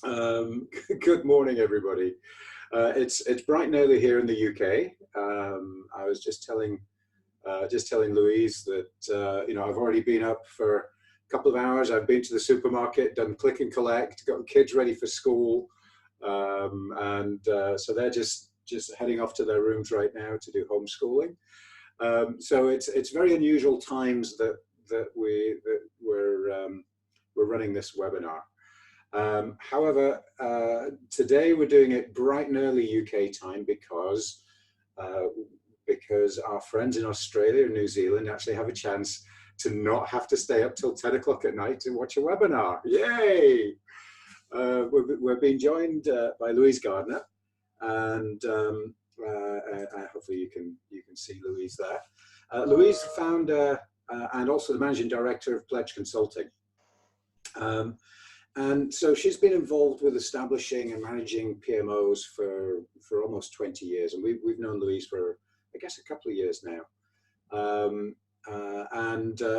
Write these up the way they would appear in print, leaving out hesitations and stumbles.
Good morning, everybody. It's bright and early here in the UK. I was just telling Louise that I've already been up for a couple of hours. I've been to the supermarket, done click and collect, got kids ready for school, so they're just heading off to their rooms right now to do homeschooling. So it's very unusual times that we're running this webinar. However, today we're doing it bright and early UK time because our friends in Australia and New Zealand actually have a chance to not have to stay up till 10 o'clock at night to watch a webinar. Yay! We're being joined by Louise Gardner, and hopefully you can see Louise there. Louise, the founder and also the managing director of Pledge Consulting. And so she's been involved with establishing and managing PMOs for almost 20 years. And we've known Louise for, I guess, a couple of years now.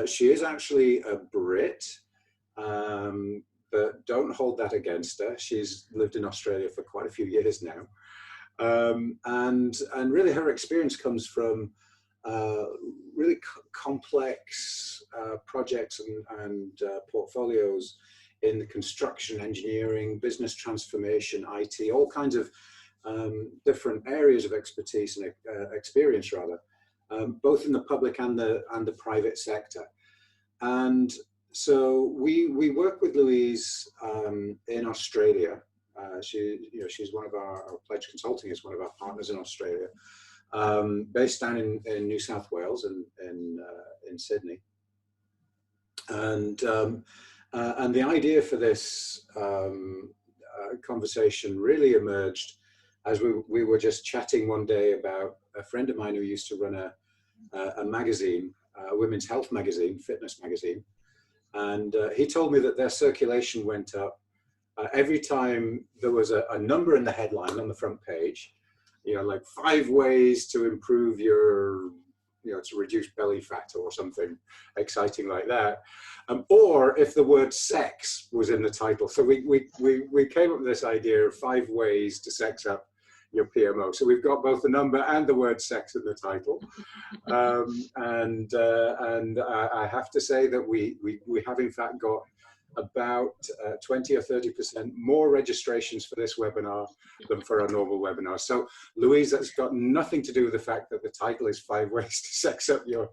She is actually a Brit, but don't hold that against her. She's lived in Australia for quite a few years now. And really her experience comes from really complex projects and portfolios in the construction, engineering, business transformation, IT, all kinds of different areas of expertise and experience, rather, both in the public and the private sector. And so we work with Louise in Australia. She's one of our Pledge Consulting is one of our partners in Australia, based down in New South Wales and in Sydney. And the idea for this conversation really emerged as we were just chatting one day about a friend of mine who used to run a magazine, a women's health magazine, fitness magazine. And he told me that their circulation went up every time there was a number in the headline on the front page, like 5 ways to improve your, to reduce belly fat or something exciting like that. Or if the word sex was in the title. So we came up with this idea of 5 ways to sex up your PMO. So we've got both the number and the word sex in the title. And I have to say that we have in fact got about 20 or 30% more registrations for this webinar than for our normal webinar. So Louise, that's got nothing to do with the fact that the title is 5 ways to sex up your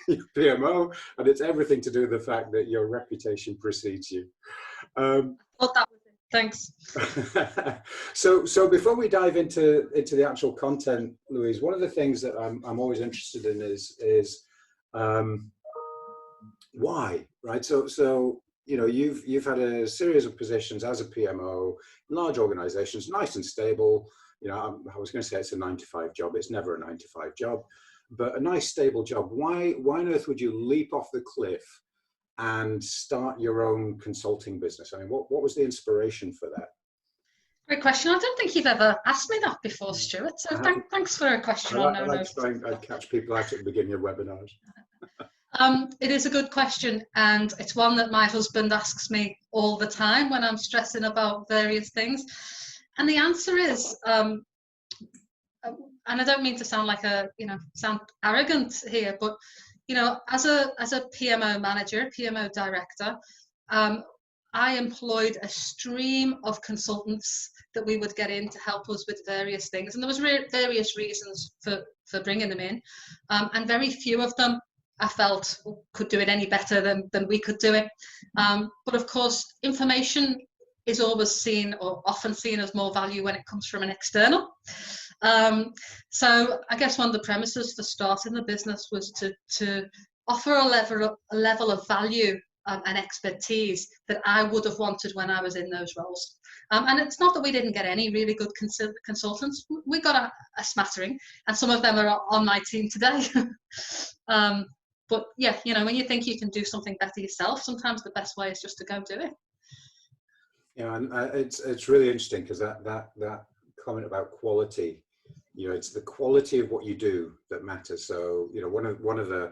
PMO, and it's everything to do with the fact that your reputation precedes you. Well, that was it. Thanks. So before we dive into the actual content, Louise, one of the things that I'm always interested in is why, right? So you've had a series of positions as a PMO in large organizations, nice and stable. I was going to say it's a 9-to-5 job. It's never a 9-to-5 job, but a nice stable job. Why on earth would you leap off the cliff and start your own consulting business? I mean, what was the inspiration for that? Great question. I don't think you've ever asked me that before, Stuart. So thanks for a question. I like trying to catch people out at the beginning of webinars. It is a good question, and it's one that my husband asks me all the time when I'm stressing about various things. And the answer is, and I don't mean to sound like sound arrogant here, but as a PMO manager, PMO director, I employed a stream of consultants that we would get in to help us with various things, and there was various reasons for bringing them in, and very few of them I felt could do it any better than we could do it. But of course, information is always seen or often seen as more value when it comes from an external. So I guess one of the premises for starting the business was to offer a level of value and expertise that I would have wanted when I was in those roles. And it's not that we didn't get any really good consultants. We got a smattering, and some of them are on my team today. But yeah, when you think you can do something better yourself, sometimes the best way is just to go do it. Yeah, and it's really interesting because that comment about quality, it's the quality of what you do that matters. So one of the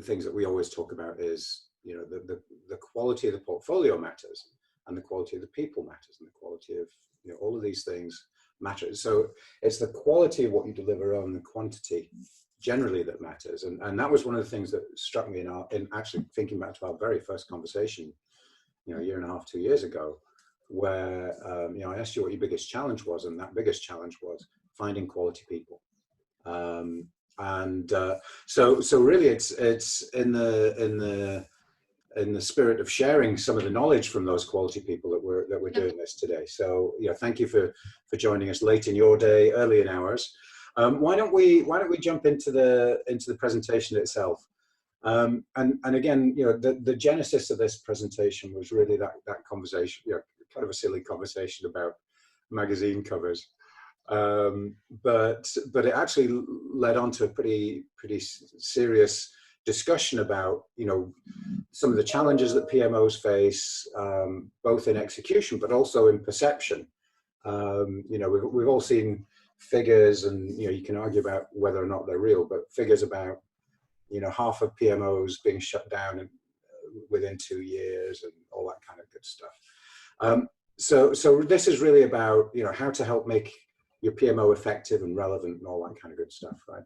things that we always talk about is the quality of the portfolio matters, and the quality of the people matters, and the quality of, you know, all of these things matter. So it's the quality of what you deliver rather than the quantity generally that matters. And that was one of the things that struck me in actually thinking back to our very first conversation, you know, a year and a half, 2 years ago, where you know, I asked you what your biggest challenge was, and that biggest challenge was finding quality people. So really, it's in the spirit of sharing some of the knowledge from those quality people that we're doing this today. So yeah, thank you for joining us late in your day, early in ours. Why don't we jump into the presentation itself? And again, you know, the genesis of this presentation was really that conversation, you know, kind of a silly conversation about magazine covers. But it actually led on to a pretty serious discussion about, you know, some of the challenges that PMOs face, both in execution but also in perception. You know, we've all seen figures, and you know, you can argue about whether or not they're real, but figures about, you know, half of PMOs being shut down within 2 years and all that kind of good stuff. So this is really about, you know, how to help make your PMO effective and relevant and all that kind of good stuff, right?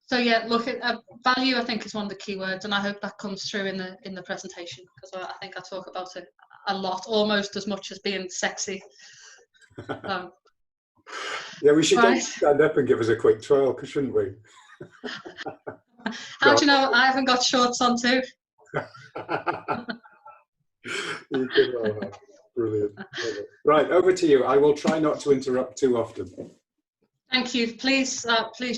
So yeah, look, value I think is one of the key words, and I hope that comes through in the presentation, because I think I talk about it a lot, almost as much as being sexy. Yeah, we should right. stand up and give us a quick twirl, shouldn't we? How do you know I haven't got shorts on too? You could well have. Brilliant. Right, over to you. I will try not to interrupt too often. Thank you. Please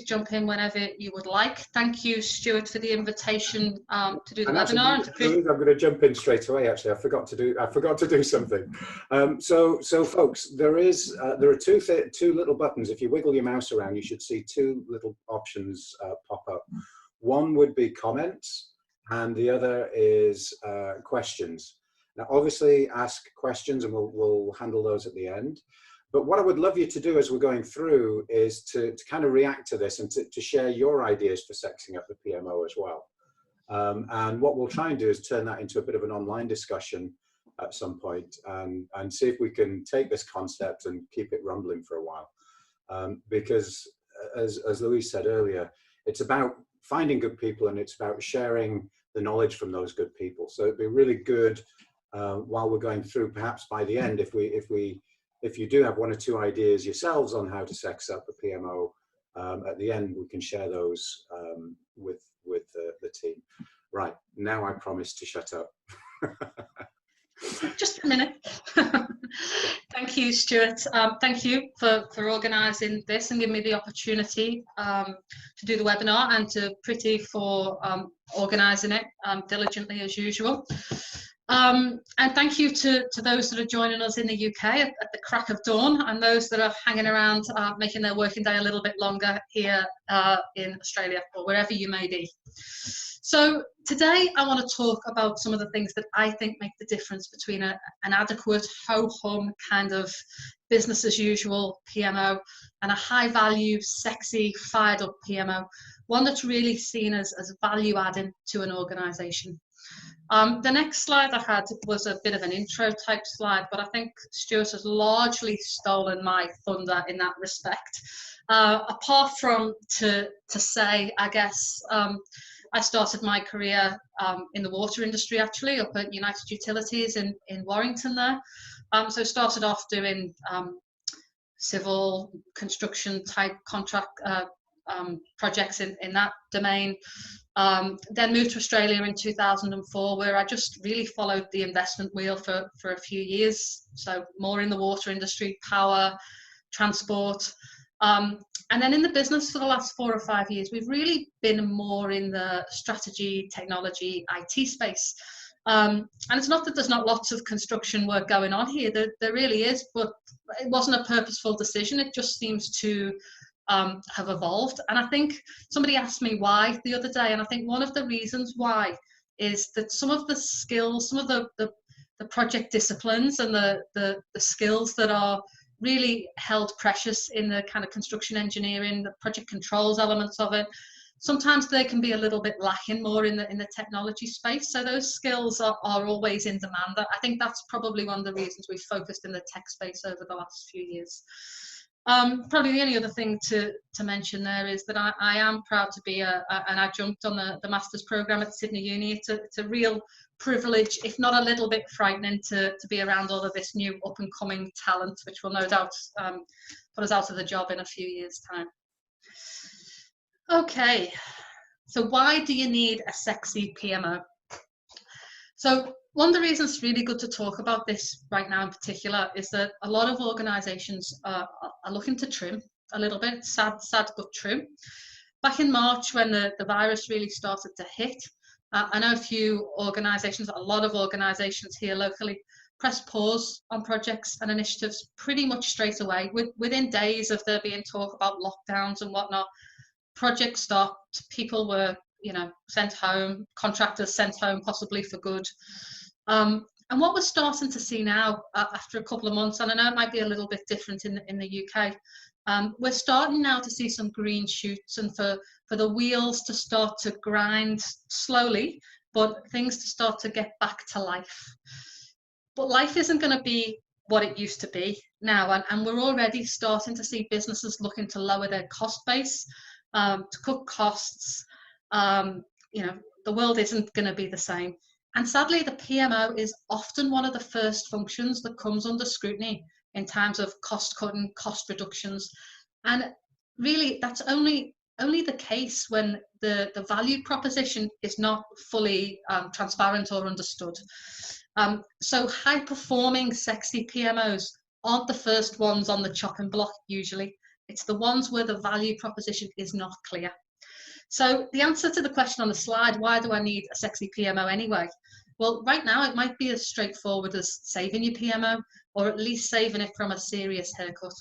jump in whenever you would like. Thank you, Stuart, for the invitation to do the webinar. Louise, I'm going to jump in straight away. Actually, I forgot to do something. So folks, there are two little buttons. If you wiggle your mouse around, you should see two little options pop up. One would be comments, and the other is questions. Now, obviously, ask questions, and we'll handle those at the end. But what I would love you to do as we're going through is to kind of react to this and to share your ideas for sexing up the PMO as well. And what we'll try and do is turn that into a bit of an online discussion at some point, and see if we can take this concept and keep it rumbling for a while. Because as Louise said earlier, it's about finding good people, and it's about sharing the knowledge from those good people. So it'd be really good while we're going through, perhaps by the end, if you do have one or two ideas yourselves on how to sex up a PMO, at the end we can share those with the team. Right, now I promise to shut up. Just a minute. Thank you, Stuart. Thank you for organising this and giving me the opportunity to do the webinar, and to Pretty for organising it diligently as usual. And thank you to those that are joining us in the UK at the crack of dawn, and those that are hanging around making their working day a little bit longer here in Australia, or wherever you may be. So today I want to talk about some of the things that I think make the difference between an adequate, ho-hum kind of business as usual PMO and a high value, sexy, fired up PMO, one that's really seen as value adding to an organisation. The next slide I had was a bit of an intro type slide, but I think Stuart has largely stolen my thunder in that respect. Apart from to say, I guess, I started my career in the water industry, actually, up at United Utilities in Warrington there. So started off doing civil construction type contract projects in that domain. Then moved to Australia in 2004, where I just really followed the investment wheel for a few years. So more in the water industry, power, transport. And then in the business for the last 4 or 5 years, we've really been more in the strategy, technology, IT space. And it's not that there's not lots of construction work going on here, there really is, but it wasn't a purposeful decision. It just seems to have evolved. And I think somebody asked me why the other day, and I think one of the reasons why is that some of the skills, some of the project disciplines and the skills that are really held precious in the kind of construction engineering, the project controls elements of it, sometimes they can be a little bit lacking more in the technology space. So those skills are always in demand. I think that's probably one of the reasons we've focused in the tech space over the last few years. Probably the only other thing to mention there is that I am proud to be an adjunct on the master's program at Sydney Uni. It's a real privilege, if not a little bit frightening, to be around all of this new up and coming talent, which will no doubt put us out of the job in a few years' time. Okay, so why do you need a sexy PMO? So one of the reasons it's really good to talk about this right now in particular is that a lot of organisations are looking to trim a little bit, sad but true. Back in March, when the virus really started to hit, I know a lot of organisations here locally pressed pause on projects and initiatives pretty much straight away. Within days of there being talk about lockdowns and whatnot, projects stopped, people were sent home, contractors sent home possibly for good. And what we're starting to see now after a couple of months, and I know it might be a little bit different in the UK, we're starting now to see some green shoots and for the wheels to start to grind slowly, but things to start to get back to life. But life isn't going to be what it used to be now, and we're already starting to see businesses looking to lower their cost base, to cut costs. The world isn't going to be the same. And sadly, the PMO is often one of the first functions that comes under scrutiny in times of cost cutting, cost reductions. And really, that's only the case when the value proposition is not fully transparent or understood. So high performing, sexy PMOs aren't the first ones on the chopping block usually. It's the ones where the value proposition is not clear. So the answer to the question on the slide, why do I need a sexy PMO anyway? Well, right now it might be as straightforward as saving your PMO, or at least saving it from a serious haircut.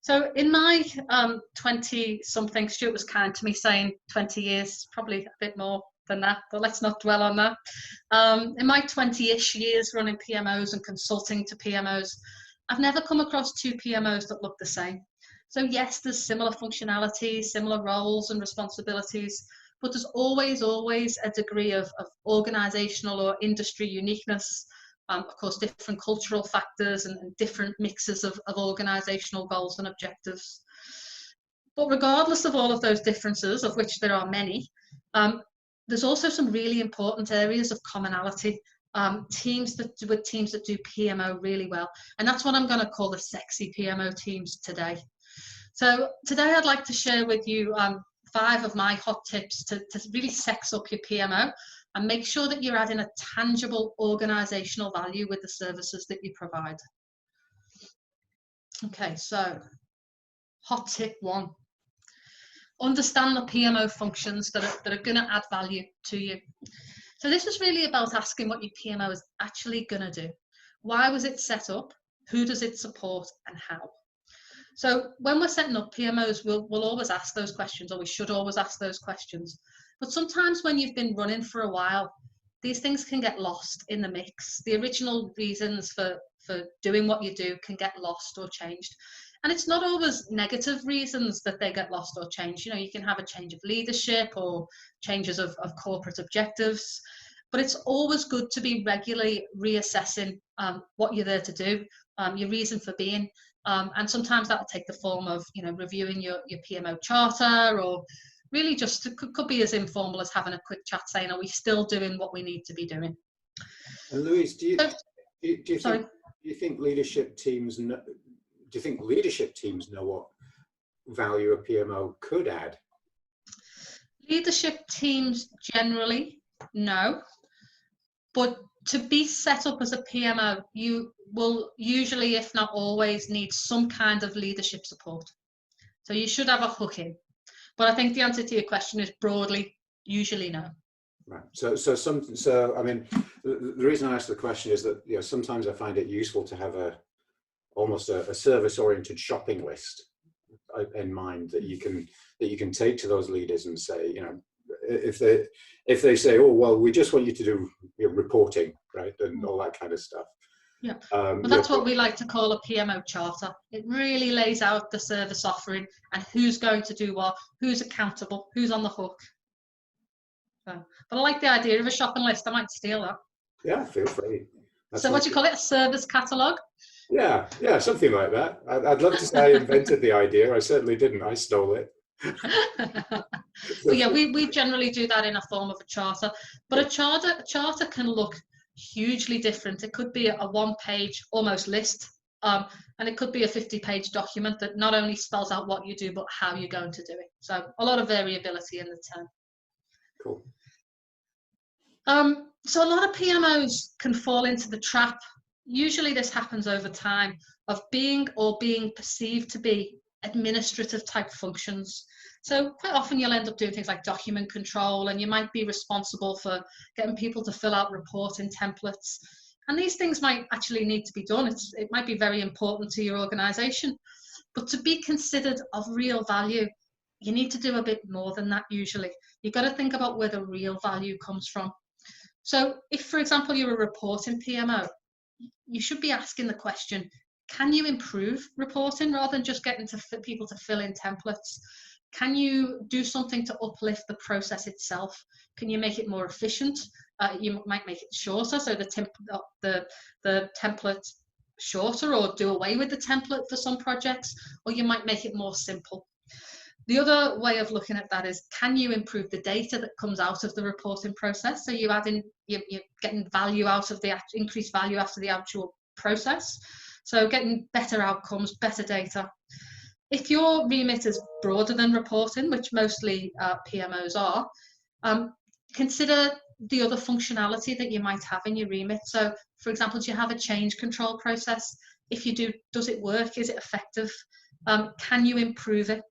So in my 20-something, Stuart was kind to me saying 20 years, probably a bit more than that, but let's not dwell on that. In my 20-ish years running PMOs and consulting to PMOs, I've never come across two PMOs that look the same. So yes, there's similar functionalities, similar roles and responsibilities, but there's always a degree of organizational or industry uniqueness, of course, different cultural factors and different mixes of organizational goals and objectives. But regardless of all of those differences, of which there are many, there's also some really important areas of commonality, teams that do PMO really well. And that's what I'm going to call the sexy PMO teams today. So today I'd like to share with you 5 of my hot tips to really sex up your PMO and make sure that you're adding a tangible organizational value with the services that you provide. Okay, so hot tip 1. Understand the PMO functions that are going to add value to you. So this is really about asking what your PMO is actually going to do. Why was it set up? Who does it support and how? So when we're setting up PMOs, we'll always ask those questions, or we should always ask those questions. But sometimes when you've been running for a while, these things can get lost in the mix. The original reasons for doing what you do can get lost or changed. And it's not always negative reasons that they get lost or changed. You can have a change of leadership or changes of corporate objectives. But it's always good to be regularly reassessing what you're there to do, your reason for being. And sometimes that will take the form of, reviewing your PMO charter, or really just could be as informal as having a quick chat saying, are we still doing what we need to be doing? And Louise, do you think leadership teams know what value a PMO could add? Leadership teams generally no, but to be set up as a PMO, you will usually, if not always, need some kind of leadership support. So you should have a hook in. But I think the answer to your question is broadly, usually no. Right. So I mean, the reason I asked the question is that sometimes I find it useful to have almost a service-oriented shopping list in mind that you can take to those leaders and say, if they say, oh well, we just want you to do reporting, right, and all that kind of stuff, Yeah, well, that's what we like to call a PMO charter. It really lays out the service offering and who's going to do what, who's accountable, who's on the hook. So, but I like the idea of a shopping list. I might steal that. Yeah, feel free. So what do you call it? A service catalogue? Yeah, yeah, something like that. I'd love to say I invented the idea. I certainly didn't. I stole it. But yeah, we generally do that in a form of a charter. But a charter can look hugely different. It could be a one-page almost list, and it could be a 50-page document that not only spells out what you do, but how you're going to do it. So a lot of variability in the term. Cool. So a lot of PMOs can fall into the trap. Usually this happens over time of being or being perceived to be administrative type functions. So quite often you'll end up doing things like document control, and you might be responsible for getting people to fill out reporting templates. And these things might actually need to be done. It might be very important to your organization, but to be considered of real value, you need to do a bit more than that usually. You've got to think about where the real value comes from. So if, for example, you're a reporting PMO, you should be asking the question, can you improve reporting rather than just getting people to fill in templates? Can you do something to uplift the process itself? Can you make it more efficient? You might make it shorter, so the template shorter, or do away with the template for some projects, or you might make it more simple. The other way of looking at that is, can you improve the data that comes out of the reporting process? So you're getting value out of the increased value after the actual process. So getting better outcomes, better data. If your remit is broader than reporting, which mostly PMOs are, consider the other functionality that you might have in your remit. So for example, do you have a change control process? If you do, does it work? Is it effective? Can you improve it?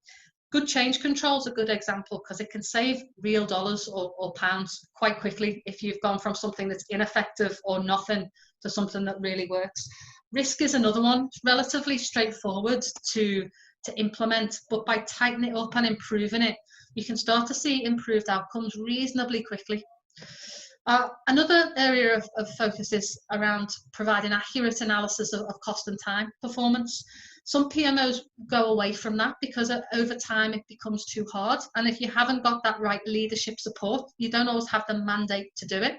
Good change control is a good example because it can save real dollars or pounds quite quickly if you've gone from something that's ineffective or nothing to something that really works. Risk is another one. It's relatively straightforward to implement, but by tightening it up and improving it, you can start to see improved outcomes reasonably quickly. Another area of focus is around providing accurate analysis of cost and time performance. Some PMOs go away from that because over time it becomes too hard. And if you haven't got that right leadership support, you don't always have the mandate to do it.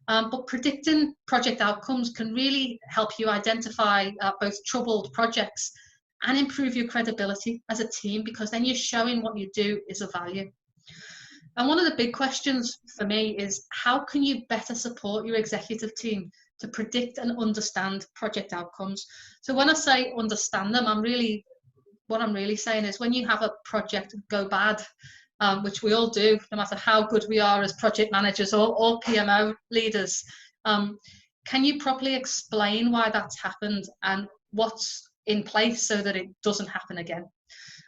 But predicting project outcomes can really help you identify both troubled projects and improve your credibility as a team, because then you're showing what you do is of value. And one of the big questions for me is, how can you better support your executive team to predict and understand project outcomes? So when I say understand them, what I'm really saying is, when you have a project go bad, which we all do, no matter how good we are as project managers or PMO leaders, can you properly explain why that's happened and what's in place so that it doesn't happen again?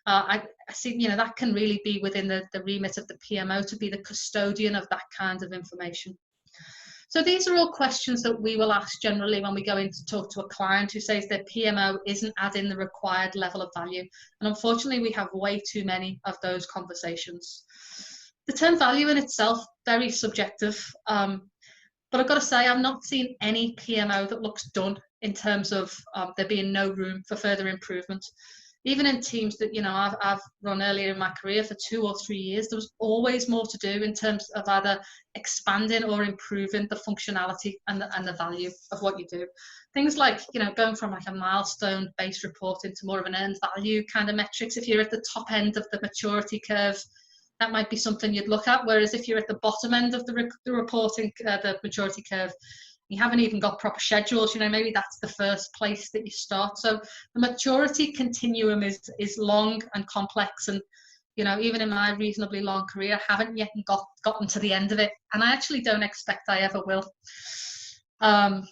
I see, that can really be within the remit of the PMO to be the custodian of that kind of information. So these are all questions that we will ask generally when we go in to talk to a client who says their PMO isn't adding the required level of value. And unfortunately, we have way too many of those conversations. The term value in itself, very subjective. But I've got to say, I've not seen any PMO that looks done in terms of there being no room for further improvement. Even in teams that I've run earlier in my career for 2 or 3 years, there was always more to do in terms of either expanding or improving the functionality and the value of what you do. Things like going from like a milestone-based reporting to more of an earned value kind of metrics. If you're at the top end of the maturity curve, that might be something you'd look at. Whereas if you're at the bottom end of the reporting, the maturity curve, you haven't even got proper schedules, maybe that's the first place that you start. So the maturity continuum is long and complex, and even in my reasonably long career, I haven't yet gotten to the end of it, and I actually don't expect I ever will. Hot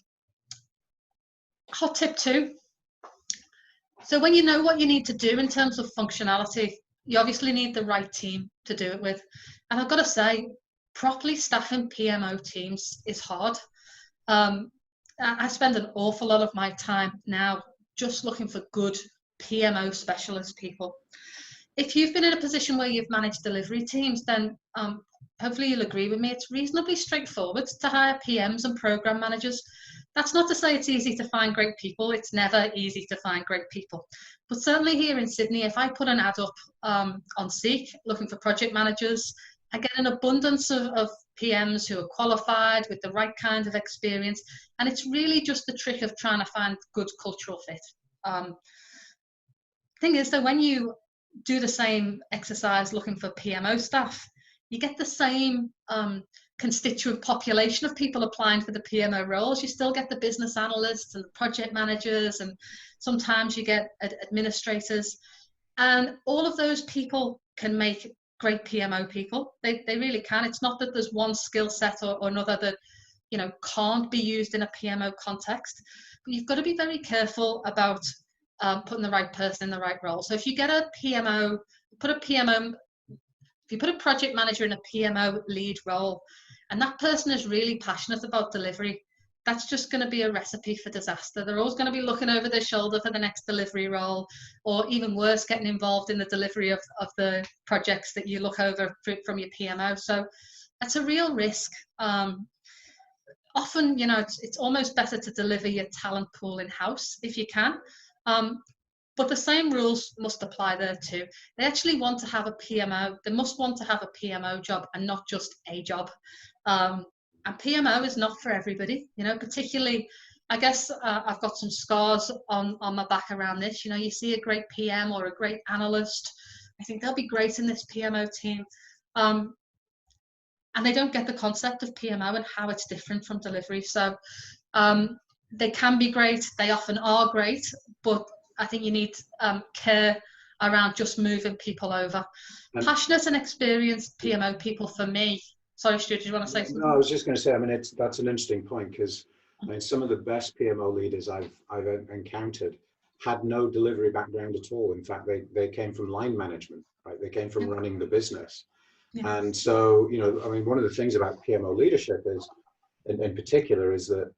tip 2. So when you know what you need to do in terms of functionality, you obviously need the right team to do it with. And I've got to say, properly staffing PMO teams is hard. I spend an awful lot of my time now just looking for good PMO specialist people. If you've been in a position where you've managed delivery teams, then hopefully you'll agree with me, it's reasonably straightforward to hire PMs and program managers That's not to say it's easy to find great people. It's never easy to find great people. But certainly here in Sydney, if I put an ad up on Seek looking for project managers, I get an abundance of PMs who are qualified with the right kind of experience. And it's really just the trick of trying to find good cultural fit. Thing is that when you do the same exercise looking for PMO staff, you get the same constituent population of people applying for the PMO roles. You still get the business analysts and the project managers, and sometimes you get administrators, and all of those people can make great PMO people. They really can. It's not that there's one skill set or another that, you know, can't be used in a PMO context, but you've got to be very careful about putting the right person in the right role. So if you get a PMO, if you put a project manager in a PMO lead role, and that person is really passionate about delivery, that's just going to be a recipe for disaster. They're always going to be looking over their shoulder for the next delivery role, or even worse, getting involved in the delivery of the projects that you look over from your PMO. So that's a real risk. Often, you know, it's almost better to deliver your talent pool in-house if you can. But the same rules must apply there too. They actually want to have a PMO. They must want to have a PMO job and not just a job. And PMO is not for everybody, you know, particularly, I guess I've got some scars on my back around this. You know, you see a great PM or a great analyst, I think they'll be great in this PMO team. And they don't get the concept of PMO and how it's different from delivery. So they can be great, they often are great, but I think you need care around just moving people over. Passionate and experienced PMO people for me. Sorry, Stuart, did you want to say something? No, I was just going to say, I mean, that's an interesting point, because I mean, some of the best PMO leaders I've encountered had no delivery background at all. In fact, they came from line management, right? They came from running the business. Yeah. And so, you know, I mean, one of the things about PMO leadership is, in particular, is that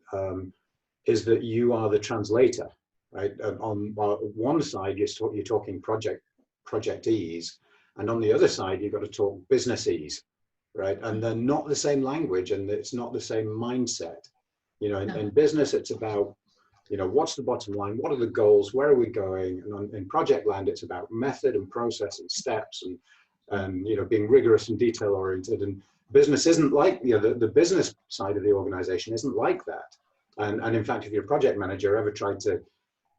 you are the translator, right? On one side, you're talking projectees, and on the other side, you've got to talk businessese, right? And they're not the same language, and it's not the same mindset. You know, in business, it's about, you know, what's the bottom line? What are the goals? Where are we going? And in project land, it's about method and process and steps and you know, being rigorous and detail oriented. And business isn't like, you know, the business side of the organization isn't like that. And in fact, if your project manager ever tried to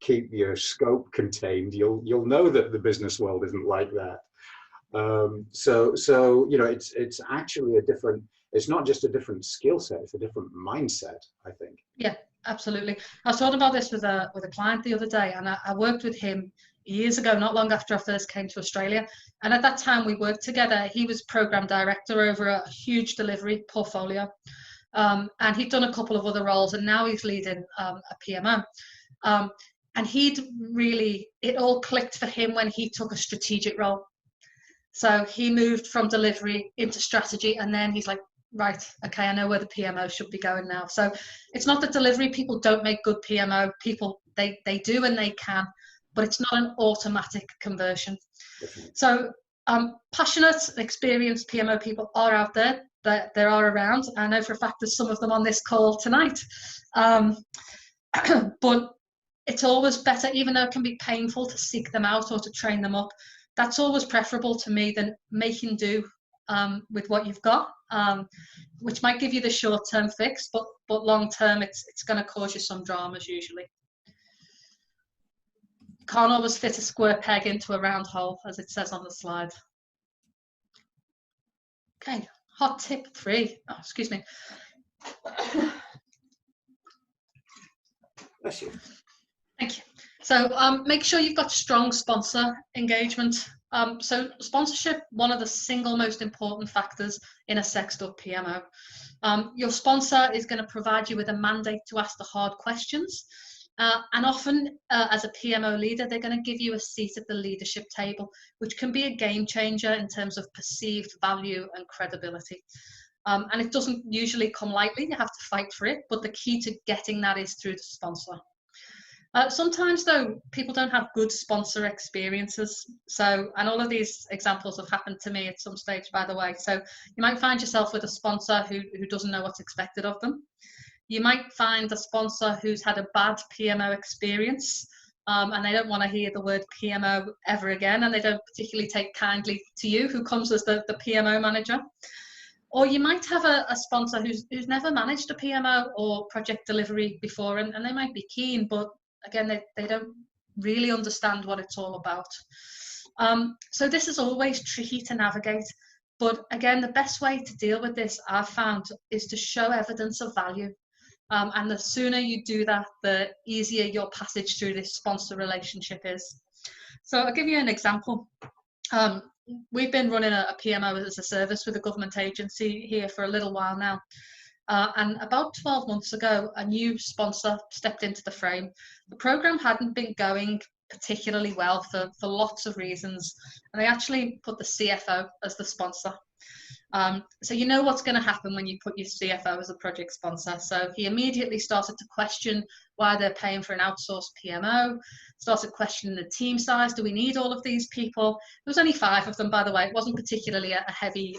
keep your scope contained, you'll know that the business world isn't like that. So you know, it's actually it's not just a different skill set, it's a different mindset, I think. Yeah, absolutely. I was talking about this with a client the other day, and I worked with him years ago, not long after I first came to Australia. And at that time we worked together. He was program director over a huge delivery portfolio. And he'd done a couple of other roles, and now he's leading a PMO. And it all clicked for him when he took a strategic role. So he moved from delivery into strategy, and then he's like, right, okay, I know where the PMO should be going now. So it's not that delivery people don't make good PMO people, they do and they can, but it's not an automatic conversion. So passionate, experienced PMO people are out there. There are around. I know for a fact there's some of them on this call tonight. But it's always better, even though it can be painful to seek them out or to train them up, that's always preferable to me than making do with what you've got, which might give you the short-term fix, but long-term it's going to cause you some dramas usually. Can't always fit a square peg into a round hole, as it says on the slide. Okay, hot tip 3. Oh, excuse me. Bless you. Thank you. So make sure you've got strong sponsor engagement. So sponsorship, one of the single most important factors in a sexed up PMO. Your sponsor is going to provide you with a mandate to ask the hard questions. And often, as a PMO leader, they're going to give you a seat at the leadership table, which can be a game changer in terms of perceived value and credibility. And it doesn't usually come lightly, you have to fight for it, but the key to getting that is through the sponsor. Sometimes, though, people don't have good sponsor experiences. So, and all of these examples have happened to me at some stage, by the way. So you might find yourself with a sponsor who doesn't know what's expected of them. You might find a sponsor who's had a bad PMO experience, and they don't want to hear the word PMO ever again, and they don't particularly take kindly to you, who comes as the PMO manager. Or you might have a sponsor who's never managed a PMO or project delivery before, and they might be keen, but again, they don't really understand what it's all about. So this is always tricky to navigate. But again, the best way to deal with this, I've found, is to show evidence of value. And the sooner you do that, the easier your passage through this sponsor relationship is. So I'll give you an example. We've been running a PMO as a service with a government agency here for a little while now. And about 12 months ago, a new sponsor stepped into the frame. The programme hadn't been going particularly well for lots of reasons, and they actually put the CFO as the sponsor. So you know what's going to happen when you put your CFO as a project sponsor. So he immediately started to question why they're paying for an outsourced PMO, started questioning the team size. Do we need all of these people? There was only 5 of them, by the way. It wasn't particularly a heavy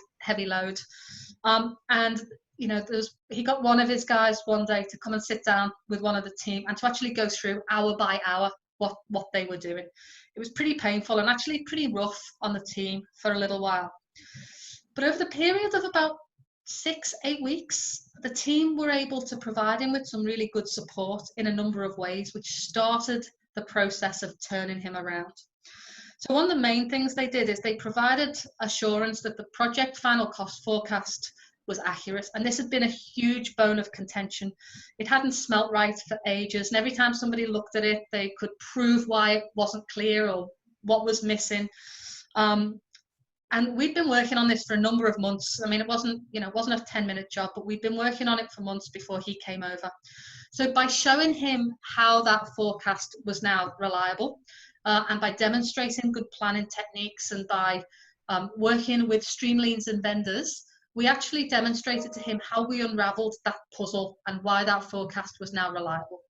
load. And you know, he got one of his guys one day to come and sit down with one of the team and to actually go through hour by hour what they were doing. It was pretty painful and actually pretty rough on the team for a little while. But over the period of about 6-8 weeks, the team were able to provide him with some really good support in a number of ways, which started the process of turning him around. So one of the main things they did is they provided assurance that the project final cost forecast was accurate, and this had been a huge bone of contention. It hadn't smelt right for ages, and every time somebody looked at it, they could prove why it wasn't clear or what was missing. And we'd been working on this for a number of months. I mean, it wasn't a 10-minute job, but we'd been working on it for months before he came over. So by showing him how that forecast was now reliable, and by demonstrating good planning techniques, and by working with streamlines and vendors, we actually demonstrated to him how we unraveled that puzzle and why that forecast was now reliable.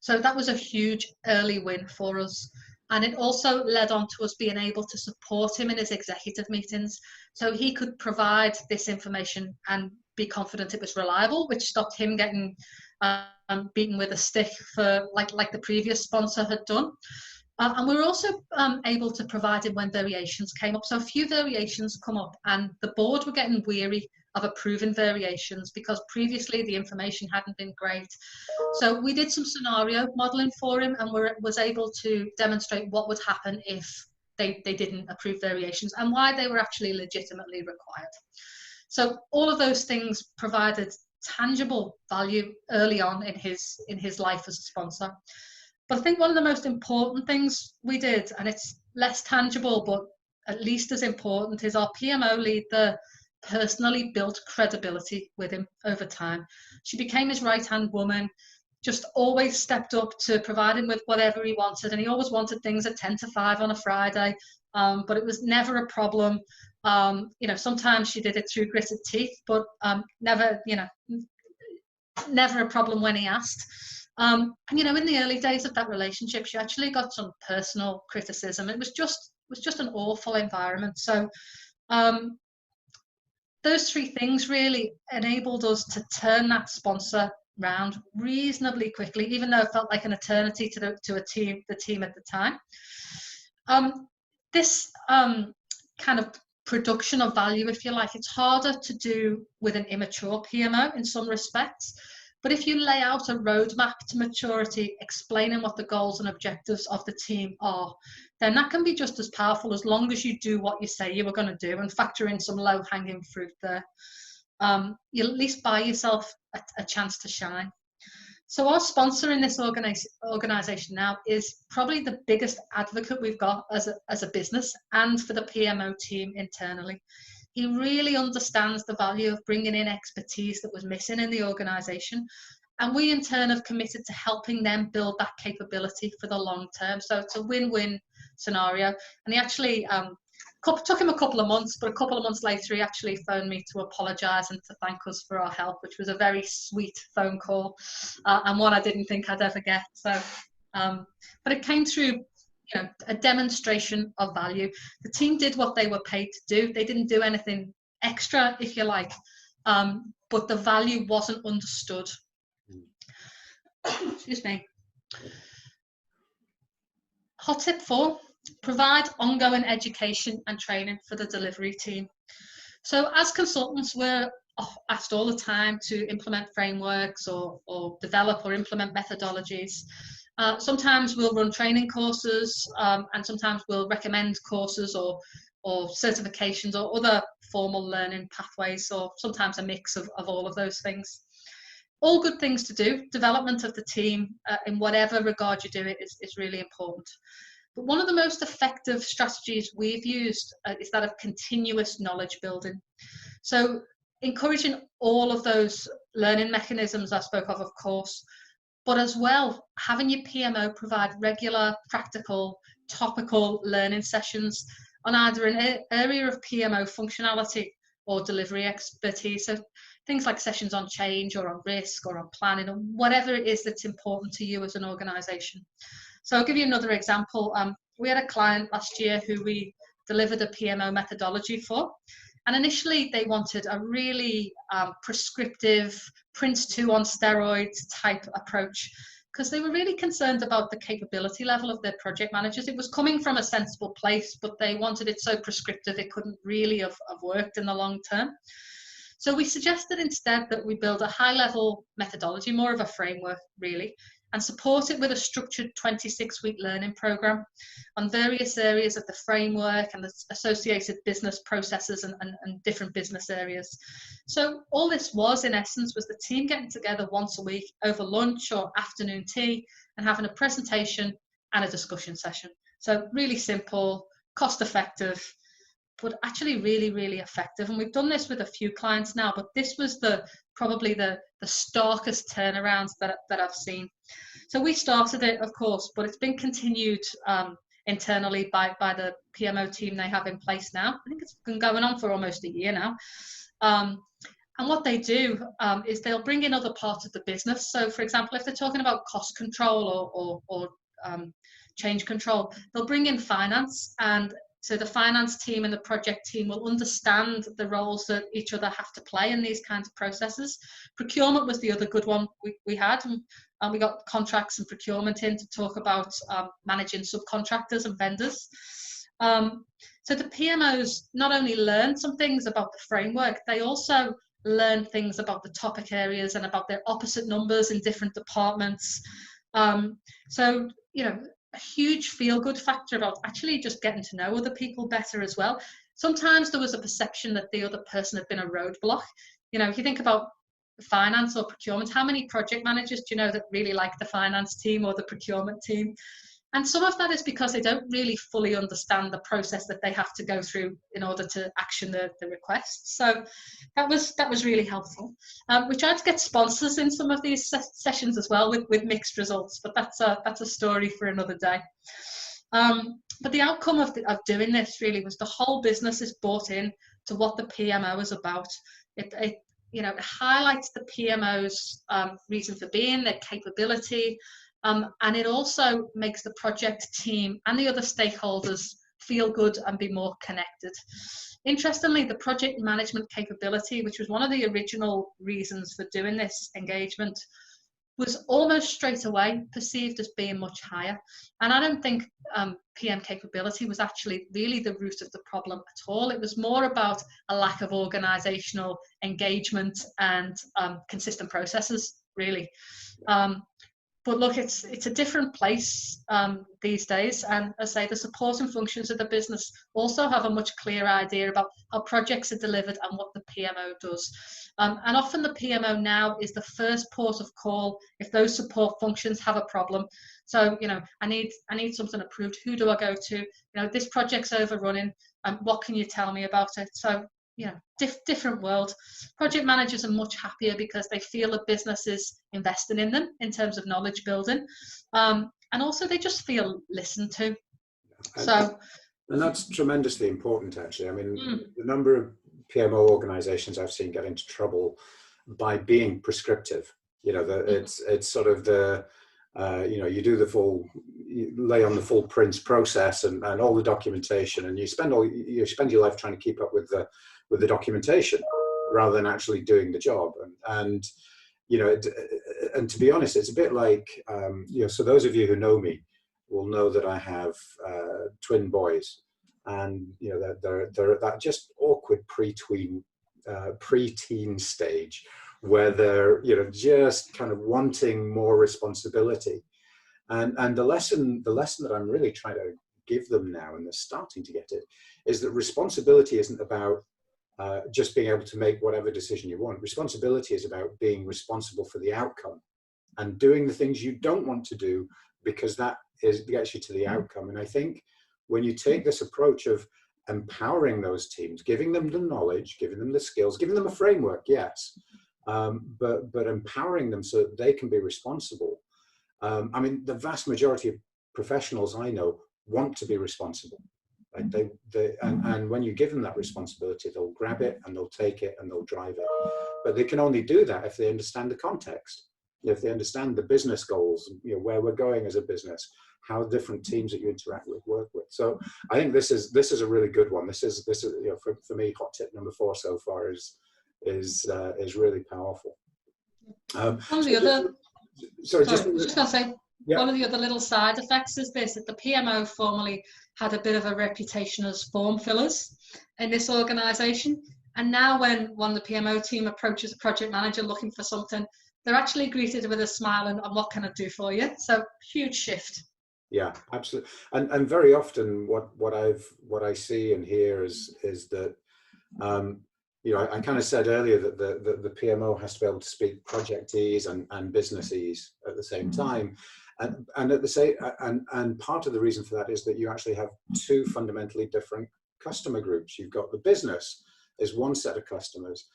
So that was a huge early win for us. And it also led on to us being able to support him in his executive meetings. So he could provide this information and be confident it was reliable, which stopped him getting beaten with a stick for like the previous sponsor had done. And we were also able to provide him when variations came up. So a few variations come up, and the board were getting weary of approving variations because previously the information hadn't been great. So we did some scenario modeling for him, and was able to demonstrate what would happen if they didn't approve variations and why they were actually legitimately required. So all of those things provided tangible value early on in his life as a sponsor. But I think one of the most important things we did, and it's less tangible but at least as important, is our PMO leader personally built credibility with him over time. She became his right-hand woman, just always stepped up to provide him with whatever he wanted, and he always wanted things at 10 to 5 on a Friday, but it was never a problem. Sometimes she did it through gritted teeth, but never a problem when he asked. And in the early days of that relationship, she actually got some personal criticism. It was just an awful environment. So those 3 things really enabled us to turn that sponsor round reasonably quickly, even though it felt like an eternity to the team at the time. This kind of production of value, if you like, it's harder to do with an immature PMO in some respects. But if you lay out a roadmap to maturity, explaining what the goals and objectives of the team are, then that can be just as powerful, as long as you do what you say you were going to do and factor in some low-hanging fruit there. You'll at least buy yourself a chance to shine. So our sponsor in this organisation now is probably the biggest advocate we've got as a business and for the PMO team internally. He really understands the value of bringing in expertise that was missing in the organisation. And we in turn have committed to helping them build that capability for the long term. So it's a win-win scenario. And he actually took him a couple of months, but a couple of months later, he actually phoned me to apologise and to thank us for our help, which was a very sweet phone call and one I didn't think I'd ever get. So, but it came through a demonstration of value. The team did what they were paid to do. They didn't do anything extra, if you like. but the value wasn't understood. Excuse me. Hot tip 4, provide ongoing education and training for the delivery team. So as consultants, we're asked all the time to implement frameworks or develop or implement methodologies. Sometimes we'll run training courses, and sometimes we'll recommend courses or certifications or other formal learning pathways, or sometimes a mix of all of those things. All good things to do. Development of the team in whatever regard you do it is really important. But one of the most effective strategies we've used is that of continuous knowledge building. So encouraging all of those learning mechanisms I spoke of course, but as well having your PMO provide regular, practical, topical learning sessions on either an area of PMO functionality or delivery expertise. So things like sessions on change or on risk or on planning or whatever it is that's important to you as an organisation. So I'll give you another example. We had a client last year who we delivered a PMO methodology for. And initially they wanted a really prescriptive Prince2 on steroids type approach, because they were really concerned about the capability level of their project managers. It was coming from a sensible place, but they wanted it so prescriptive it couldn't really have worked in the long term. So we suggested instead that we build a high-level methodology, more of a framework really, and support it with a structured 26-week learning program on various areas of the framework and the associated business processes and different business areas. So all this was, in essence, was the team getting together once a week over lunch or afternoon tea and having a presentation and a discussion session. So really simple, cost-effective, but actually really, really effective. And we've done this with a few clients now, but this was probably the starkest turnarounds that I've seen. So we started it, of course, but it's been continued internally by the PMO team they have in place now. I think it's been going on for almost a year now. And what they do is they'll bring in other parts of the business. So for example, if they're talking about cost control or change control, they'll bring in finance, and so the finance team and the project team will understand the roles that each other have to play in these kinds of processes. Procurement was the other good one we had, and we got contracts and procurement in to talk about managing subcontractors and vendors. So the PMOs not only learn some things about the framework, they also learn things about the topic areas and about their opposite numbers in different departments. So, you know, a huge feel-good factor about actually just getting to know other people better as well. Sometimes there was a perception that the other person had been a roadblock. You know, if you think about finance or procurement, how many project managers do you know that really like the finance team or the procurement team? And some of that is because they don't really fully understand the process that they have to go through in order to action the requests. So that was really helpful. We tried to get sponsors in some of these sessions as well with mixed results, but that's a story for another day. But the outcome of doing this really was the whole business is bought in to what the PMO is about. It you know, it highlights the PMO's reason for being, their capability, and it also makes the project team and the other stakeholders feel good and be more connected. Interestingly, the project management capability, which was one of the original reasons for doing this engagement, was almost straight away perceived as being much higher. And I don't think PM capability was actually really the root of the problem at all. It was more about a lack of organizational engagement and consistent processes, really. But look, it's a different place these days, and as I say, the supporting functions of the business also have a much clearer idea about how projects are delivered and what the PMO does. And often the PMO now is the first port of call if those support functions have a problem. So, you know, I need something approved. Who do I go to? You know, this project's overrunning. What can you tell me about it? So, you know, different world. Project managers are much happier because they feel the business is investing in them in terms of knowledge building, and also they just feel listened to. And that's tremendously important, actually. I mean, the number of PMO organizations I've seen get into trouble by being prescriptive. You know, it's sort of the you know, you do the full, you lay on the full Prince process and all the documentation, and you spend your life trying to keep up with the documentation. rather than actually doing the job. And you know, and to be honest, it's a bit like, you know, so those of you who know me will know that I have twin boys, and you know, they're at that just awkward preteen stage where they're, you know, just kind of wanting more responsibility. And the lesson that I'm really trying to give them now, and they're starting to get it, is that responsibility isn't about just being able to make whatever decision you want. Responsibility is about being responsible for the outcome and doing the things you don't want to do, because that gets you to the outcome. And I think when you take this approach of empowering those teams, giving them the knowledge, giving them the skills, giving them a framework, yes, but empowering them so that they can be responsible. I mean, the vast majority of professionals I know want to be responsible. Right? And when you give them that responsibility, they'll grab it and they'll take it and they'll drive it. But they can only do that if they understand the context, if they understand the business goals, you know, where we're going as a business, how different teams that you interact with work with. So I think this is a really good one. This is you know, for me, hot tip number 4 so far is really powerful. One of the other, just going to say, yeah. One of the other little side effects is this, that the PMO formerly had a bit of a reputation as form fillers in this organisation. And now when one of the PMO team approaches a project manager looking for something, they're actually greeted with a smile and what can I do for you? So huge shift. Yeah, absolutely. And very often what I see and hear is that, you know, I kind of said earlier that the PMO has to be able to speak projectese and businessese at the same time. And at the same, and part of the reason for that is that you actually have 2 fundamentally different customer groups. You've got the business is one set of customers,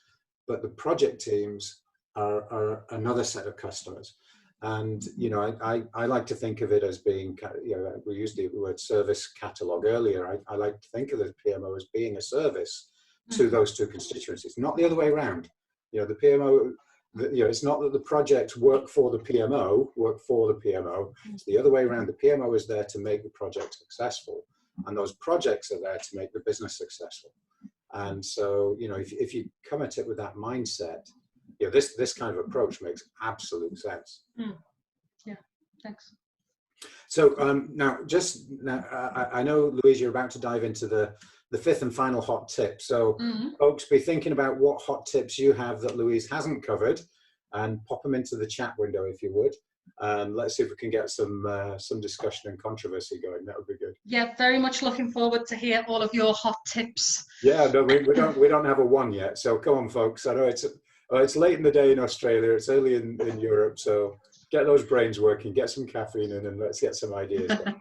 but the project teams are another set of customers. And you know, I like to think of it as being, you know, we used the word service catalog earlier. I like to think of the PMO as being a service to those 2 constituencies, not the other way around. You know, the PMO. You know, it's not that the projects work for the PMO. It's the other way around. The PMO is there to make the project successful, and those projects are there to make the business successful. And so, you know, if you come at it with that mindset, you know, this kind of approach makes absolute sense. Yeah, thanks. So now, I know, Louise, you're about to dive into the 5th and final hot tip. So folks, be thinking about what hot tips you have that Louise hasn't covered, and pop them into the chat window if you would. Let's see if we can get some discussion and controversy going. That would be good. Yeah, very much looking forward to hear all of your hot tips. Yeah, no, we don't have a 1 yet. So come on, folks. I know it's late in the day in Australia. It's early in Europe. So get those brains working, get some caffeine in, and let's get some ideas going.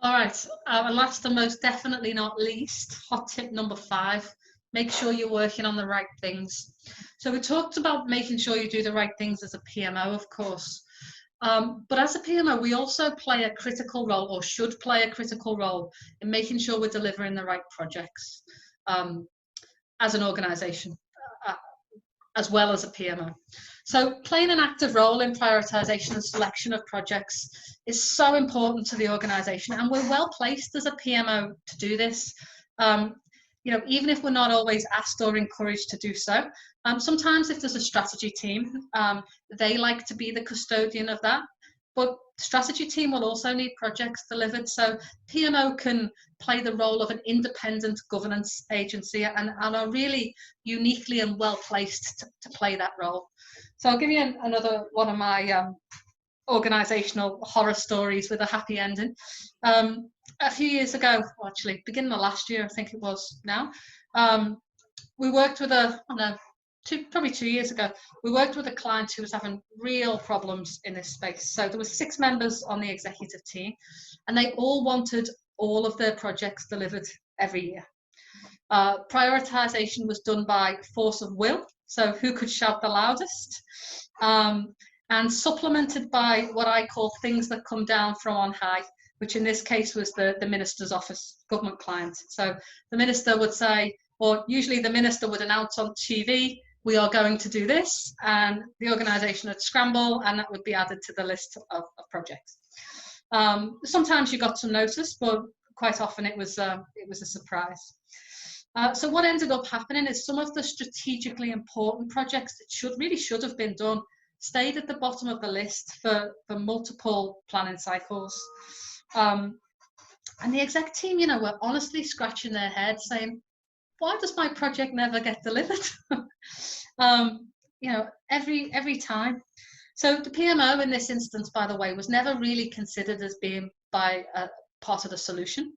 All right, and last and most definitely not least, hot tip number 5, make sure you're working on the right things. So we talked about making sure you do the right things as a PMO, of course. But as a PMO, we also play a critical role, or should play a critical role, in making sure we're delivering the right projects as an organisation, as well as a PMO. So playing an active role in prioritisation and selection of projects is so important to the organisation, and we're well placed as a PMO to do this. You know, even if we're not always asked or encouraged to do so, sometimes if there's a strategy team, they like to be the custodian of that. But the strategy team will also need projects delivered. So PMO can play the role of an independent governance agency and are really uniquely and well placed to play that role. So I'll give you another one of my organisational horror stories with a happy ending. A few years ago, well, actually beginning of last year, I think it was now, we worked with probably 2 years ago, we worked with a client who was having real problems in this space. So there were 6 members on the executive team, and they all wanted all of their projects delivered every year. Prioritization was done by force of will, so who could shout the loudest, and supplemented by what I call things that come down from on high, which in this case was the minister's office, government client. So the minister would say, or usually the minister would announce on TV, we are going to do this, and the organisation would scramble, and that would be added to the list of projects. Sometimes you got some notice, but quite often it was a surprise. So what ended up happening is some of the strategically important projects that really should have been done stayed at the bottom of the list for multiple planning cycles. And the exec team, were honestly scratching their heads saying, why does my project never get delivered? Every time. So the PMO in this instance, by the way, was never really considered as being part of the solution.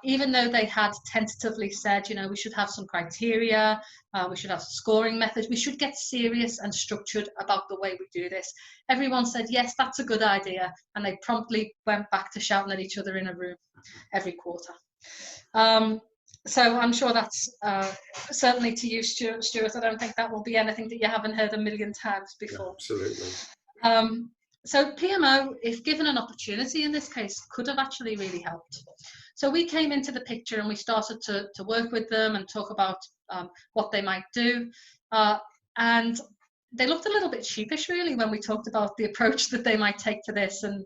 Even though they had tentatively said, we should have some criteria, we should have scoring methods, we should get serious and structured about the way we do this. Everyone said, yes, that's a good idea. And they promptly went back to shouting at each other in a room every quarter. So I'm sure that's certainly to you, Stuart. I don't think that will be anything that you haven't heard a million times before. Yeah, absolutely. So PMO, if given an opportunity in this case, could have actually really helped. So we came into the picture and we started to work with them and talk about what they might do. And they looked a little bit sheepish, really, when we talked about the approach that they might take to this and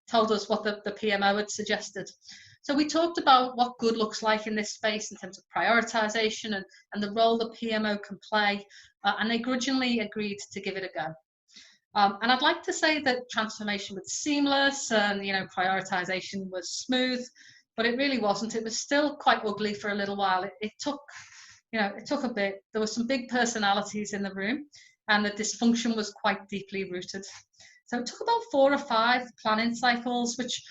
told us what the PMO had suggested. So we talked about what good looks like in this space in terms of prioritization and the role the PMO can play, and they grudgingly agreed to give it a go. And I'd like to say that transformation was seamless and prioritization was smooth, but it really wasn't. It was still quite ugly for a little while. It took a bit. There were some big personalities in the room, and the dysfunction was quite deeply rooted. So it took about 4 or 5 planning cycles, which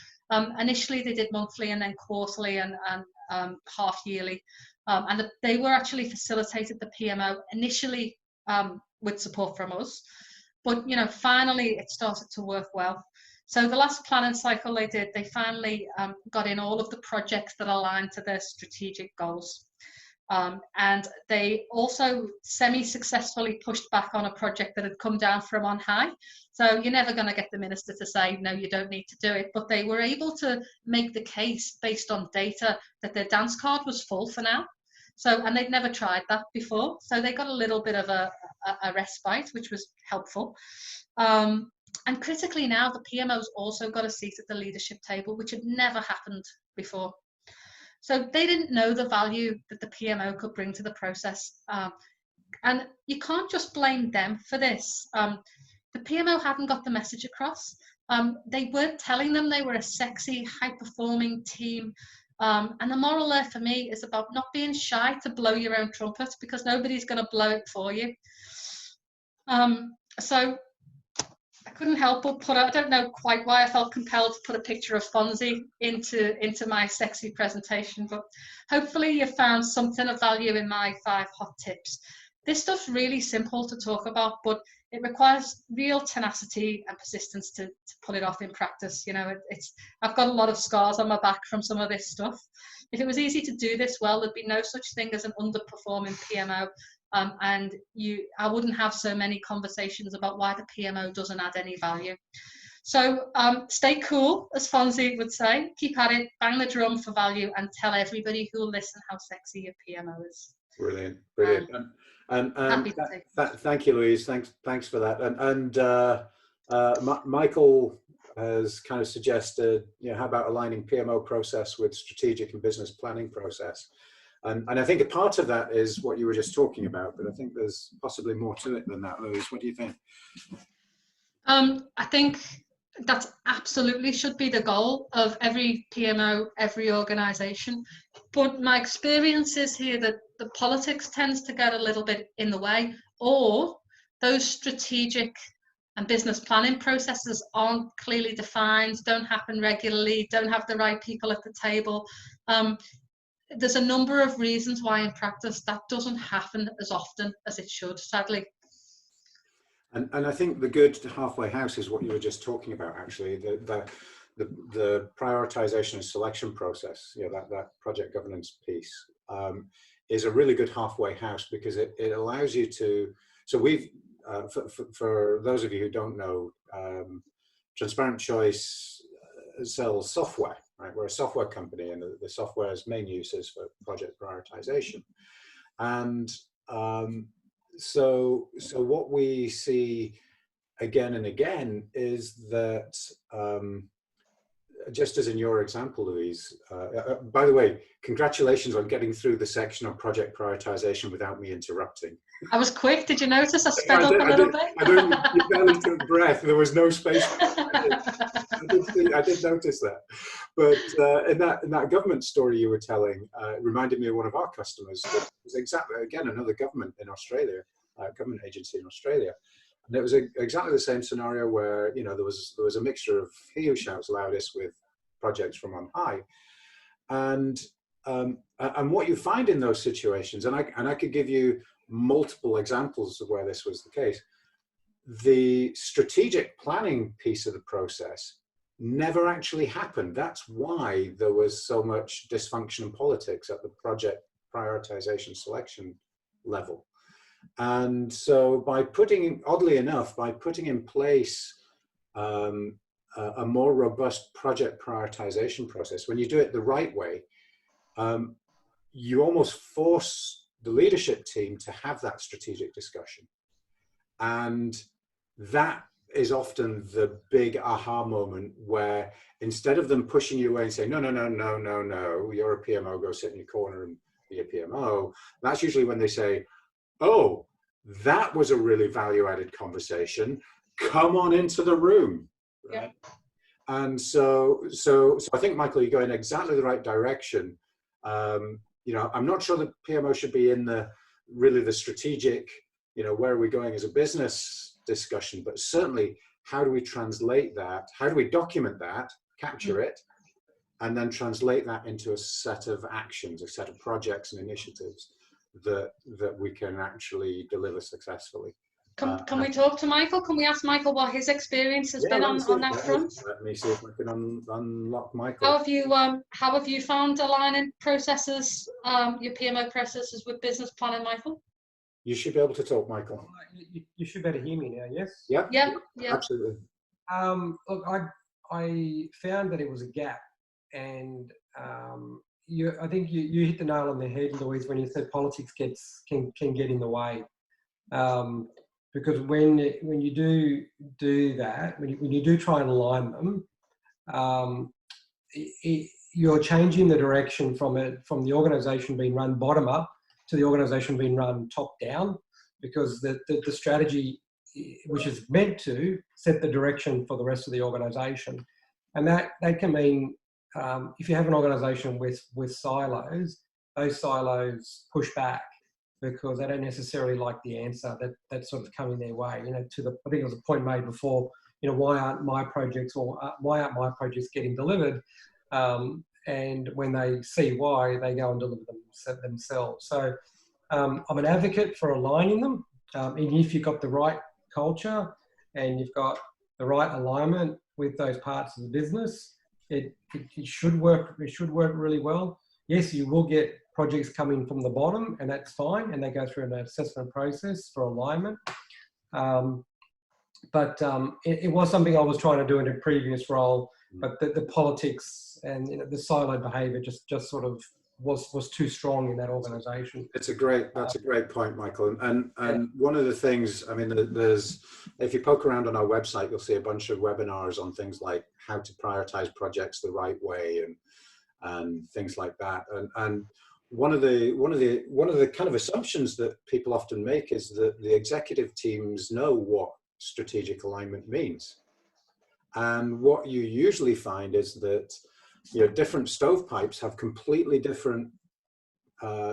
initially they did monthly and then quarterly and half yearly. And they were actually facilitated, the PMO, initially with support from us. But finally it started to work well. So the last planning cycle they did, they finally got in all of the projects that aligned to their strategic goals. And they also semi-successfully pushed back on a project that had come down from on high. So you're never going to get the minister to say, no, you don't need to do it. But they were able to make the case based on data that their dance card was full for now. So, and they'd never tried that before. So they got a little bit of a respite, which was helpful. And critically now, the PMOs also got a seat at the leadership table, which had never happened before. So they didn't know the value that the PMO could bring to the process. And you can't just blame them for this. The PMO hadn't got the message across. They weren't telling them they were a sexy, high-performing team. And the moral there for me is about not being shy to blow your own trumpet, because nobody's going to blow it for you. So I couldn't help but put, I don't know quite why I felt compelled to put a picture of Fonzie into my sexy presentation, but hopefully you found something of value in my 5 hot tips. This stuff's really simple to talk about, but it requires real tenacity and persistence to pull it off in practice. I've got a lot of scars on my back from some of this stuff. If it was easy to do this well, there'd be no such thing as an underperforming PMO. And I wouldn't have so many conversations about why the PMO doesn't add any value. So stay cool, as Fonzie would say. Keep at it, bang the drum for value, and tell everybody who'll listen how sexy your PMO is. Brilliant, brilliant. Thank you, Louise. Thanks for that. And Michael has kind of suggested, how about aligning PMO process with strategic and business planning process? And I think a part of that is what you were just talking about, but I think there's possibly more to it than that, Louise. What do you think? I think that absolutely should be the goal of every PMO, every organisation. But my experience is here that the politics tends to get a little bit in the way, or those strategic and business planning processes aren't clearly defined, don't happen regularly, don't have the right people at the table. There's a number of reasons why in practice that doesn't happen as often as it should, sadly. And I think the good halfway house is what you were just talking about, actually, the prioritization and selection process, that project governance piece is a really good halfway house, because it allows you to, so we've, for those of you who don't know, Transparent Choice sells software, right? We're a software company, and the software's main use is for project prioritization. And so what we see again and again is that just as in your example, Louise, by the way, congratulations on getting through the section on project prioritization without me interrupting. I was quick. Did you notice I sped up a little bit? You barely took breath. There was no space. I did notice that. But in that government story you were telling, it reminded me of one of our customers. It was exactly, again, another government in Australia, government agency in Australia. And it was exactly the same scenario where, you know, there was a mixture of he who shouts loudest with projects from on high. And what you find in those situations, and I could give you multiple examples of where this was the case, the strategic planning piece of the process never actually happened. That's why there was so much dysfunction in politics at the project prioritization selection level. And so oddly enough, by putting in place a more robust project prioritization process, when you do it the right way, you almost force the leadership team to have that strategic discussion. And that is often the big aha moment where instead of them pushing you away and saying, no, you're a PMO, go sit in your corner and be a PMO, that's usually when they say, oh, that was a really value-added conversation. Come on into the room. Right? Yeah. And so I think, Michael, you're going exactly the right direction. You know, I'm not sure that PMO should be in the strategic, you know, where are we going as a business discussion, but certainly how do we translate that? How do we document that, capture it, and then translate that into a set of actions, a set of projects and initiatives that we can actually deliver successfully. Can we talk to Michael? Can we ask Michael what his experience has been on that front? Let me see if I can unlock Michael. How have you found aligning processes, your PMO processes with business planning, Michael? You should be able to talk, Michael. You should be able to hear me now, yes? Yep. Yeah. Absolutely. Look, I found that it was a gap, and I think you hit the nail on the head, Louise, when you said politics can get in the way. Because when you do that, when you do try and align them, you're changing the direction from the organisation being run bottom up to the organisation being run top down, because the strategy, which is meant to set the direction for the rest of the organisation, and that can mean if you have an organisation with silos, those silos push back because they don't necessarily like the answer that's sort of coming their way. You know, I think it was a point made before. You know, why aren't my projects getting delivered? And when they see why, they go and deliver them themselves. So I'm an advocate for aligning them. And if you've got the right culture and you've got the right alignment with those parts of the business, it should work. It should work really well. Yes, you will get projects coming from the bottom, and that's fine, and they go through an assessment process for alignment. But it was something I was trying to do in a previous role, but the politics and the siloed behaviour just sort of was too strong in that organisation. That's a great point, Michael. And one of the things, I mean, there's, if you poke around on our website, you'll see a bunch of webinars on things like how to prioritise projects the right way and things like that. And one of the kind of assumptions that people often make is that the executive teams know what strategic alignment means. And what you usually find is that, you know, different stovepipes have completely different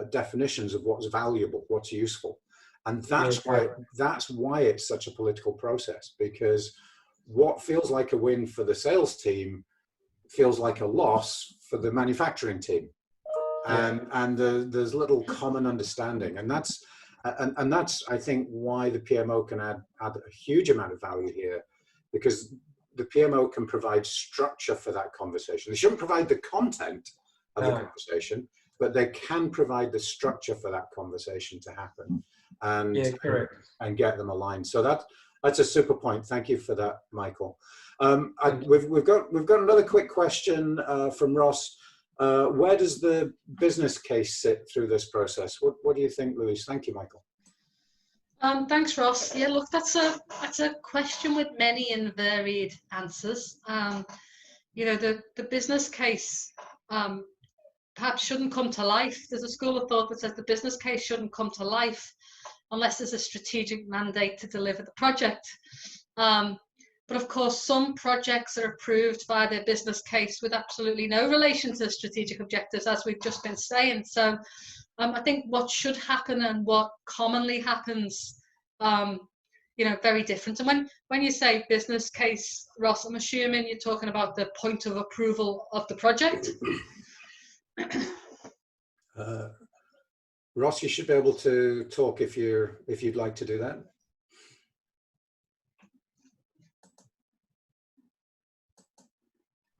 definitions of what's valuable, what's useful. And that's why it's such a political process, because what feels like a win for the sales team feels like a loss for the manufacturing team. And there's little common understanding, and that's I think why the PMO can add a huge amount of value here, because the PMO can provide structure for that conversation. They shouldn't provide the content of the conversation, but they can provide the structure for that conversation to happen and get them aligned. So that's a super point. Thank you for that, Michael. We've got another quick question from Ross. Where does the business case sit through this process? What do you think, Louise? Thank you, Michael. Thanks, Ross. Yeah, look, that's a question with many and varied answers. you know, the business case perhaps shouldn't come to life. There's a school of thought that says the business case shouldn't come to life unless there's a strategic mandate to deliver the project. But of course, some projects are approved by their business case with absolutely no relation to strategic objectives, as we've just been saying. So I think what should happen and what commonly happens, you know, very different. And when you say business case, Ross, I'm assuming you're talking about the point of approval of the project. Ross, you should be able to talk if you'd like to do that.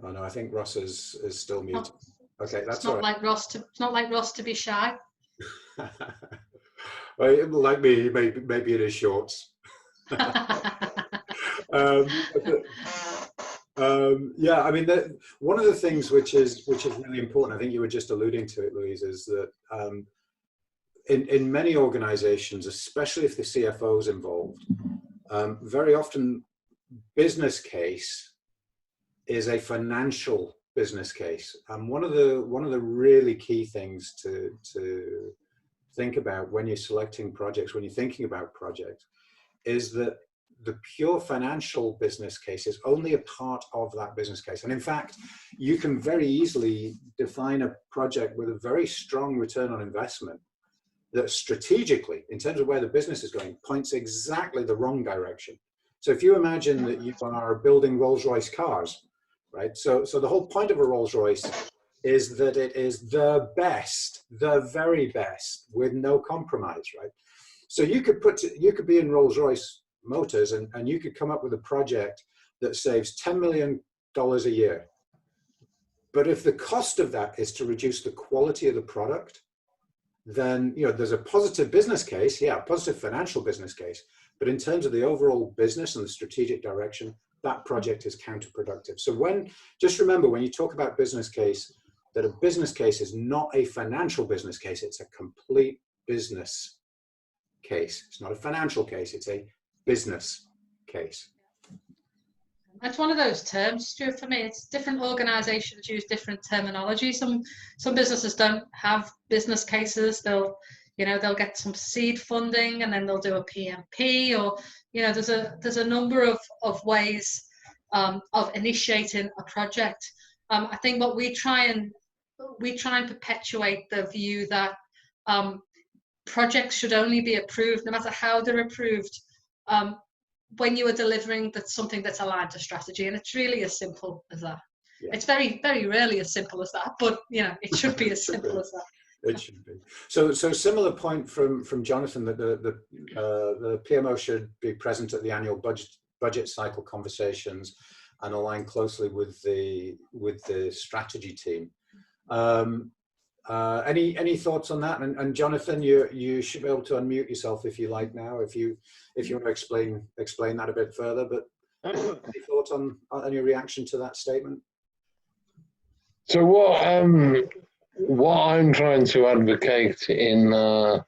Oh no, I think Ross is still muted. Okay, that's all right. It's not like Ross to be shy. Well, like me, maybe it is shorts. Yeah, I mean, one of the things which is really important, I think you were just alluding to it, Louise, is that in many organizations, especially if the CFO is involved, very often business case is a financial business case. And one of the really key things to think about when you're selecting projects, when you're thinking about projects, is that the pure financial business case is only a part of that business case. And in fact, you can very easily define a project with a very strong return on investment that strategically, in terms of where the business is going, points exactly the wrong direction. So if you imagine that you are building Rolls-Royce cars, right? So the whole point of a Rolls-Royce is that it is the best, the very best, with no compromise, right? So you could be in Rolls-Royce Motors and you could come up with a project that saves $10 million a year. But if the cost of that is to reduce the quality of the product, then, you know, there's a positive business case, yeah, a positive financial business case. But in terms of the overall business and the strategic direction, that project is counterproductive. So just remember, when you talk about business case, that a business case is not a financial business case, it's a complete business case. It's not a financial case, it's a business case. That's one of those terms, Stuart, for me. It's different organizations use different terminology. Some businesses don't have business cases. They'll get some seed funding and then they'll do a PMP, or, you know, there's a number of ways of initiating a project. I think what we try and perpetuate the view that projects should only be approved, no matter how they're approved, when you are delivering something that's aligned to strategy. And it's really as simple as that. Yeah. It's very, very rarely as simple as that, but, you know, it should be as simple as that. It should be. So similar point from Jonathan, that the PMO should be present at the annual budget cycle conversations and align closely with the strategy team. Any thoughts on that? And Jonathan, you should be able to unmute yourself if you like now, if you want to explain that a bit further. But any thoughts on your reaction to that statement? So what I'm trying to advocate in the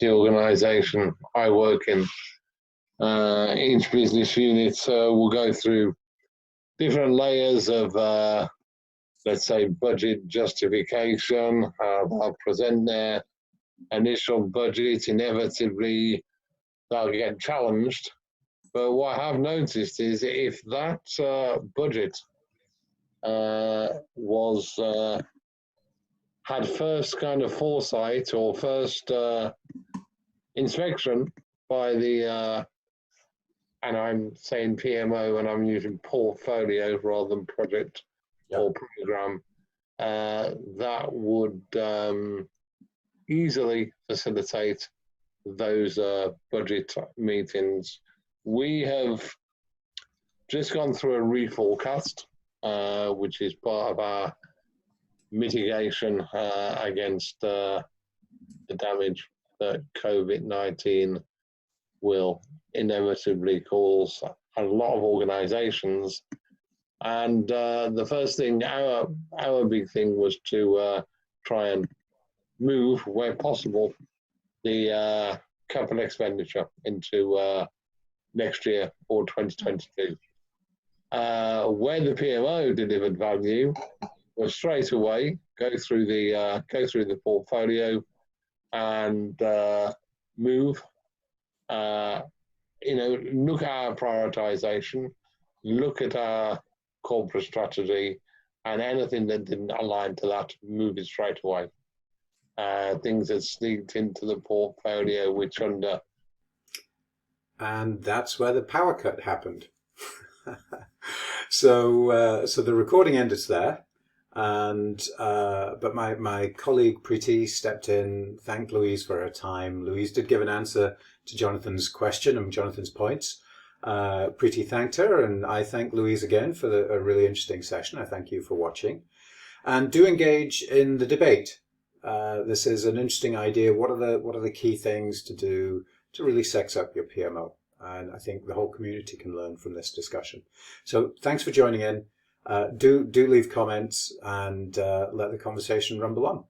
organisation I work in, each business unit will go through different layers of let's say budget justification. They'll present their initial budget. Inevitably, they'll get challenged. But what I have noticed is if that budget had first kind of foresight or first inspection by the, and I'm saying PMO and I'm using portfolio rather than project, or program, that would easily facilitate those budget meetings. We have just gone through a reforecast, which is part of our mitigation against the damage that COVID-19 will inevitably cause a lot of organizations. And the first thing, our big thing was to try and move, where possible, the capital expenditure into next year or 2022. Where the PMO delivered value was straight away go through the portfolio and move. Look at our prioritization, look at our corporate strategy, and anything that didn't align to that, move it straight away. Things that sneaked into the portfolio which under. And that's where the power cut happened. So the recording ended there. And but my colleague Preeti stepped in, thanked Louise for her time. Louise did give an answer to Jonathan's question and Jonathan's points. Preeti thanked her, and I thank Louise again for a really interesting session. I thank you for watching, and do engage in the debate. This is an interesting idea. What are the key things to do to really sex up your PMO? And I think the whole community can learn from this discussion. So thanks for joining in. Do leave comments and let the conversation rumble on.